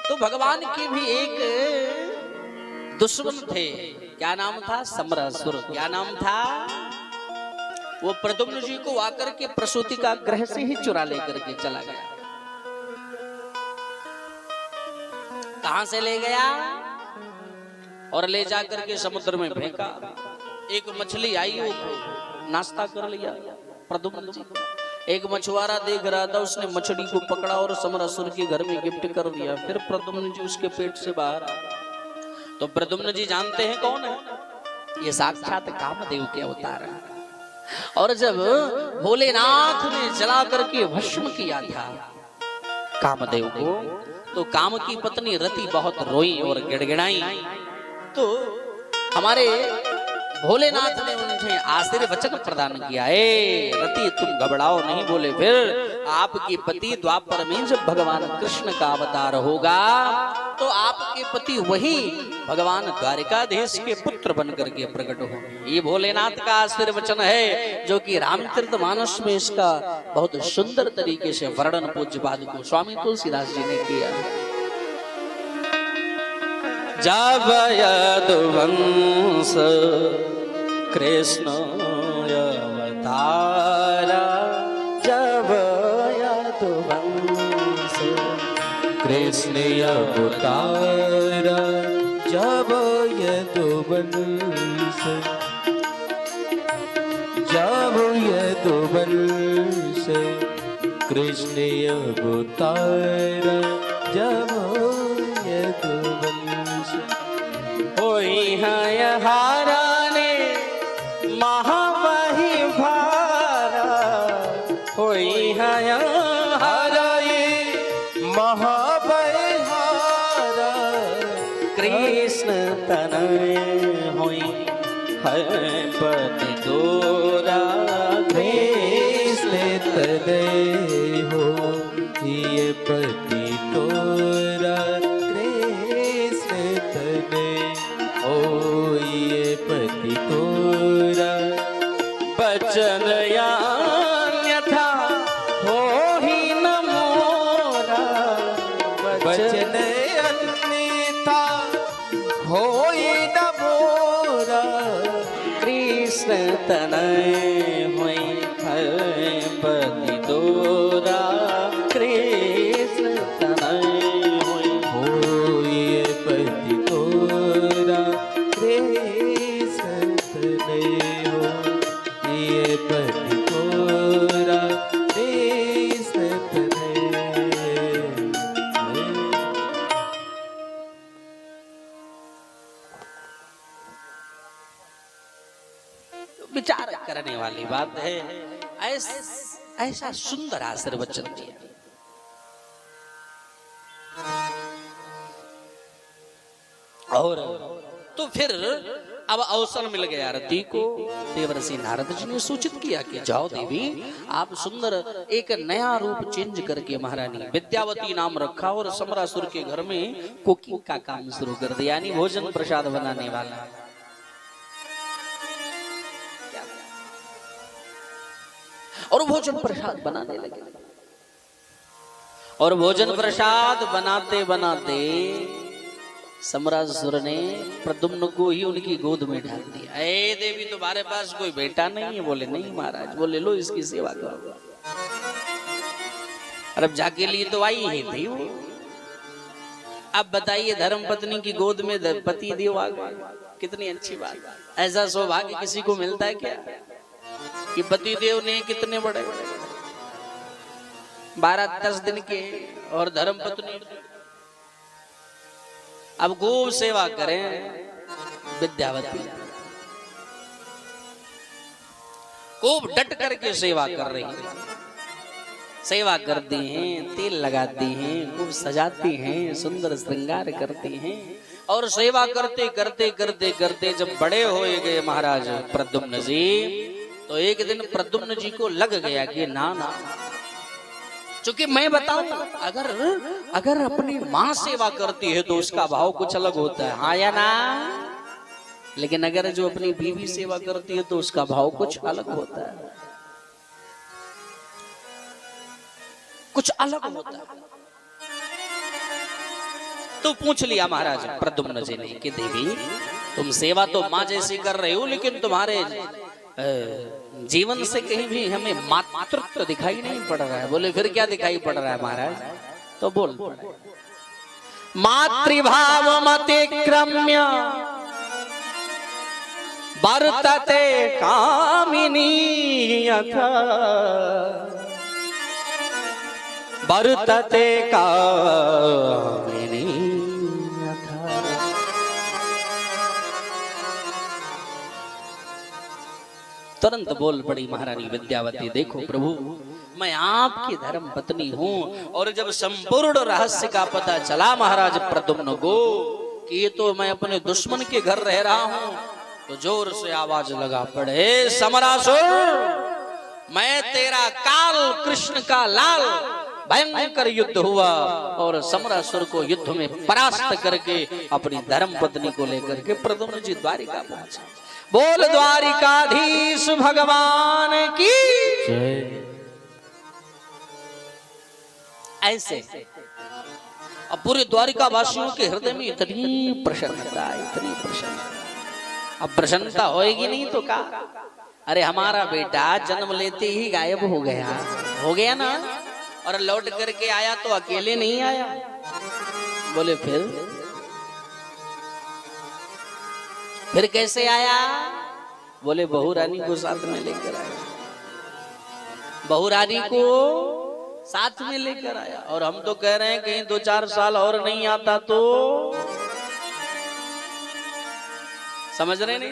तो भगवान के भी एक दुश्मन थे, क्या नाम था? समरासुर। क्या नाम था? वो प्रद्युम्न जी को आकर के प्रसूति का ग्रह से ही चुरा लेकर के चला गया। कहां से ले गया? और ले जाकर के समुद्र में फेंका। एक मछली आई, वो नाश्ता कर लिया प्रद्युम्न जी। एक मछुआरा देख रहा था, उसने मछली को पकड़ा और समरासुर के घर में गिफ्ट कर दिया। फिर प्रद्युम्न जी उसके पेट से बाहर आए। तो प्रद्युम्न जी जानते हैं कौन है? ये साक्षात कामदेव के अवतार है। और जब भोलेनाथ ने जला करके भस्म किया था कामदेव को, तो काम की पत्नी रति बहुत रोई और गिड़गिड़ाई। तो हमारे भोलेनाथ ने उन्हें आशीर्वचन प्रदान किया। ए रति, तुम घबराओ नहीं। बोले फिर आपके पति द्वापर में जब भगवान कृष्ण का अवतार होगा, तो आपके पति वही भगवान द्वारिकाधीश के पुत्र बनकर के प्रकट होंगे। ये भोलेनाथ का आशीर्वचन है, जो कि रामचरितमानस में इसका बहुत सुंदर तरीके से वर्णन पूज्यपाद को स्वामी तुलसीदास जी ने किया। जब यदुवंश कृष्ण अवतारा, जब यदुवंश कृष्ण अवतारा, जब यदुवंश, जब यदुवंश कृष्ण अवतारा, जब यदुवंश होई है हारा ने महाबही भारा, होई है हारा ये महाबही हारा, कृष्ण तनय होई है पति तोरा, कृष्ण तनय हो ये पति तोरा, कृष्ण तनय हो ये पति तोरा। बचन अन्यथा हो ही न मोरा, बचन अन्यथा हो ही न मोरा, कृष्ण तनय होई है पति तोरा, कृष्ण तनय होई ये पति तोरा, कृष्ण तनय हो ये पति तोरा, कृष्ण तनय। विचार करने वाली बात है। ऐसा सुंदर आशीर्वचन दिया। और तो फिर अब अवसर मिल गया रति को। देवर्षि नारद जी ने सूचित किया कि जाओ देवी, आप सुंदर एक नया रूप चेंज करके महारानी विद्यावती नाम रखा और समरासुर के घर में कुकिंग का काम शुरू कर दिया, यानी भोजन प्रसाद बनाने वाला। और भोजन प्रसाद बनाने लगे। और भोजन प्रसाद बनाते बनाते समरासुर ने प्रद्युम्न को ही उनकी गोद में डाल दिया। ए देवी, तुम्हारे पास कोई बेटा नहीं है? बोले नहीं महाराज। बोले लो इसकी सेवा करो। अरे जाके लिए तो आई ही थी वो। अब बताइए, धर्म पत्नी की गोद में पति देव आ गए, कितनी अच्छी बात। ऐसा सौभाग्य किसी को मिलता है क्या कि पति देव ने कितने बड़े 12-10 दिन के और धर्म पत्नी। अब खूब सेवा करें विद्यावती, खूब डट करके सेवा कर रही है। सेवा करती हैं, तेल लगाती हैं, खूब सजाती हैं, सुंदर श्रृंगार करती हैं। और सेवा करते करते करते करते जब बड़े हो गए महाराज प्रद्युम्न जी, तो एक दिन प्रद्युम्न जी को लग गया कि ना ना, क्योंकि मैं बताऊं, अगर अपनी माँ सेवा करती है तो उसका भाव कुछ अलग होता है, हाँ या ना? लेकिन अगर जो अपनी बीवी सेवा करती है तो उसका भाव कुछ अलग होता है, कुछ अलग होता है। तो पूछ लिया महाराज प्रद्युम्न जी ने कि देवी तुम सेवा तो माँ जैसी कर रहे हो, लेकिन तुम्हारे जीवन से कहीं भी हमें मातृत्व दिखाई नहीं पड़ रहा है। बोले फिर क्या दिखाई पड़ रहा है महाराज? तो बोल मातृभाव मतिक्रम्य वर्तते कामिनी यथा वर्तते कामिनी यथा। तुरंत बोल पड़ी महारानी विद्यावती, देखो प्रभु मैं आपकी धर्म पत्नी हूं, और जब संपूर्ण रहस्य का पता चला महाराज प्रद्युम्न को कि ये तो मैं अपने दुश्मन के घर रह रहा हूं, तो जोर से आवाज लगा पड़े, समरासुर मैं तेरा काल कृष्ण का लाल। भयंकर युद्ध हुआ और समरासुर को युद्ध में परास्त करके अपनी धर्म पत्नी को लेकर के प्रद्युम्न जी द्वारिका पहुंचे। बोल द्वारिकाधीश भगवान की जय। ऐसे अब पूरे द्वारिका वासियों के हृदय में इतनी प्रसन्नता, इतनी प्रसन्नता। अब प्रसन्नता होएगी नहीं तो क्या? अरे हमारा बेटा जन्म लेते ही गायब हो गया ना, और लौट करके आया तो अकेले नहीं आया। बोले फिर कैसे आया? बोले बहू रानी को साथ में लेकर आया, बहू रानी को साथ में लेकर आया। और हम तो कह रहे हैं कहीं 2-4 साल और नहीं आता तो समझ रहे नहीं?